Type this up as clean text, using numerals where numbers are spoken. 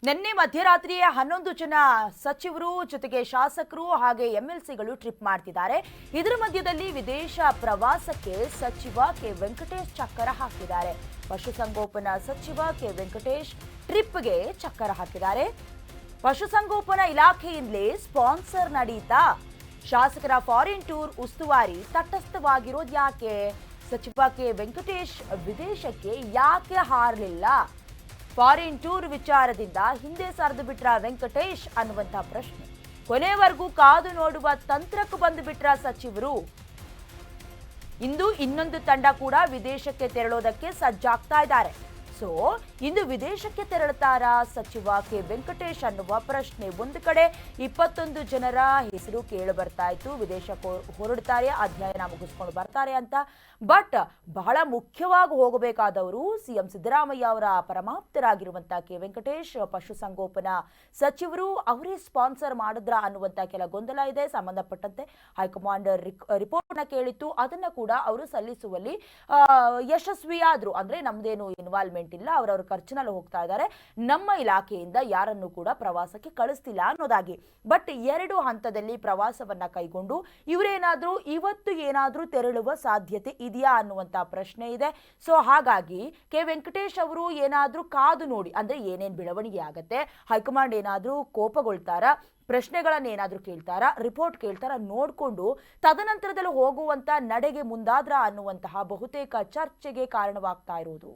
ನಿನ್ನೆ ಮಧ್ಯರಾತ್ರಿಯೇ 11 ಜನ ಸಚಿವರು ಜೊತೆಗೆ ಶಾಸಕರು ಹಾಗೆ ಎಂಎಲ್ಸಿಗಳು ಟ್ರಿಪ್ ಮಾಡ್ತಿದ್ದಾರೆ. ಇದರ ಮಧ್ಯದಲ್ಲಿ ವಿದೇಶ ಪ್ರವಾಸಕ್ಕೆ ಸಚಿವ ಕೆ ವೆಂಕಟೇಶ್ ಚಕ್ಕರ ಹಾಕಿದ್ದಾರೆ. ಪಶುಸಂಗೋಪನಾ ಸಚಿವ ಕೆ ವೆಂಕಟೇಶ್ ಟ್ರಿಪ್ಗೆ ಚಕ್ಕರ ಹಾಕಿದ್ದಾರೆ. ಪಶುಸಂಗೋಪನಾ ಇಲಾಖೆಯಿಂದಲೇ ಸ್ಪಾನ್ಸರ್ ನಡೀತಾ ಶಾಸಕರ ಫಾರಿನ್ ಟೂರ್ ಉಸ್ತುವಾರಿ ತಟಸ್ಥವಾಗಿರೋದು ಯಾಕೆ? ಸಚಿವ ಕೆ ವೆಂಕಟೇಶ್ ವಿದೇಶಕ್ಕೆ ಯಾಕೆ ಹಾರಲಿಲ್ಲ? ಫಾರಿನ್ ಟೂರ್ ವಿಚಾರದಿಂದ ಹಿಂದೆ ಸರಿದು ಬಿಟ್ರ ವೆಂಕಟೇಶ್ ಅನ್ನುವಂತ ಪ್ರಶ್ನೆ. ಕೊನೆವರೆಗೂ ಕಾದು ನೋಡುವ ತಂತ್ರಕ್ಕೆ ಬಂದು ಬಿಟ್ರ ಸಚಿವರು. ಇಂದು ಇನ್ನೊಂದು ತಂಡ ಕೂಡ ವಿದೇಶಕ್ಕೆ ತೆರಳೋದಕ್ಕೆ ಸಜ್ಜಾಗ್ತಾ ಇದ್ದಾರೆ. ಸೊ ಇಂದು ವಿದೇಶಕ್ಕೆ ತೆರಳುತ್ತಾರಾ ಸಚಿವ ಕೆ ವೆಂಕಟೇಶ್ ಅನ್ನುವ ಪ್ರಶ್ನೆ. ಒಂದು ಕಡೆ 21 ಜನರ ಹೆಸರು ಕೇಳಿ ಬರ್ತಾ ಇತ್ತು, ವಿದೇಶಕ್ಕೆ ಹೊರಡ್ತಾರೆ, ಅಧ್ಯಯನ ಮುಗಿಸ್ಕೊಂಡು ಬರ್ತಾರೆ ಅಂತ. ಬಟ್ ಬಹಳ ಮುಖ್ಯವಾಗಿ ಹೋಗಬೇಕಾದವರು ಸಿಎಂ ಸಿದ್ದರಾಮಯ್ಯ ಅವರ ಪರಮಾಪ್ತರಾಗಿರುವಂತಹ ಕೆ ವೆಂಕಟೇಶ್, ಪಶುಸಂಗೋಪನಾ ಸಚಿವರು ಅವರೇ ಸ್ಪಾನ್ಸರ್ ಮಾಡಿದ್ರ ಅನ್ನುವಂತ ಕೆಲ ಗೊಂದಲ ಇದೆ. ಸಂಬಂಧಪಟ್ಟಂತೆ ಹೈಕಮಾಂಡ್ ರಿಪೋರ್ಟ್ನ ಕೇಳಿತ್ತು, ಅದನ್ನ ಕೂಡ ಅವರು ಸಲ್ಲಿಸುವಲ್ಲಿ ಯಶಸ್ವಿಯಾದ್ರು. ಅಂದ್ರೆ ನಮ್ದೇನು ಇನ್ವಾಲ್ವ್ಮೆಂಟ್ ಇಲ್ಲ, ಅವರವರ ಖರ್ಚಿನಲ್ಲಿ ಹೋಗ್ತಾ ಇದ್ದಾರೆ, ನಮ್ಮ ಇಲಾಖೆಯಿಂದ ಯಾರನ್ನು ಕೂಡ ಪ್ರವಾಸಕ್ಕೆ ಕಳಿಸ್ತಿಲ್ಲ ಅನ್ನೋದಾಗಿ. ಬಟ್ 2 ಹಂತದಲ್ಲಿ ಪ್ರವಾಸವನ್ನ ಕೈಗೊಂಡು ಇವರೇನಾದ್ರೂ ಇವತ್ತು ಏನಾದ್ರೂ ತೆರಳುವ ಸಾಧ್ಯತೆ ಇದೆಯಾ ಅನ್ನುವಂತ ಪ್ರಶ್ನೆ ಇದೆ. ಸೊ ಹಾಗಾಗಿ ಕೆ ವೆಂಕಟೇಶ್ ಅವರು ಏನಾದ್ರೂ ಕಾದು ನೋಡಿ, ಅಂದ್ರೆ ಏನೇನ್ ಬೆಳವಣಿಗೆ ಆಗತ್ತೆ, ಹೈಕಮಾಂಡ್ ಏನಾದ್ರೂ ಕೋಪಗೊಳ್ತಾರಾ, ಪ್ರಶ್ನೆಗಳನ್ನೇನಾದ್ರೂ ಕೇಳ್ತಾರಾ, ರಿಪೋರ್ಟ್ ಕೇಳ್ತಾರ, ನೋಡ್ಕೊಂಡು ತದನಂತರದಲ್ಲಿ ಹೋಗುವಂತ ನಡೆಗೆ ಮುಂದಾದ್ರ ಅನ್ನುವಂತಹ ಬಹುತೇಕ ಚರ್ಚೆಗೆ ಕಾರಣವಾಗ್ತಾ ಇರುವುದು.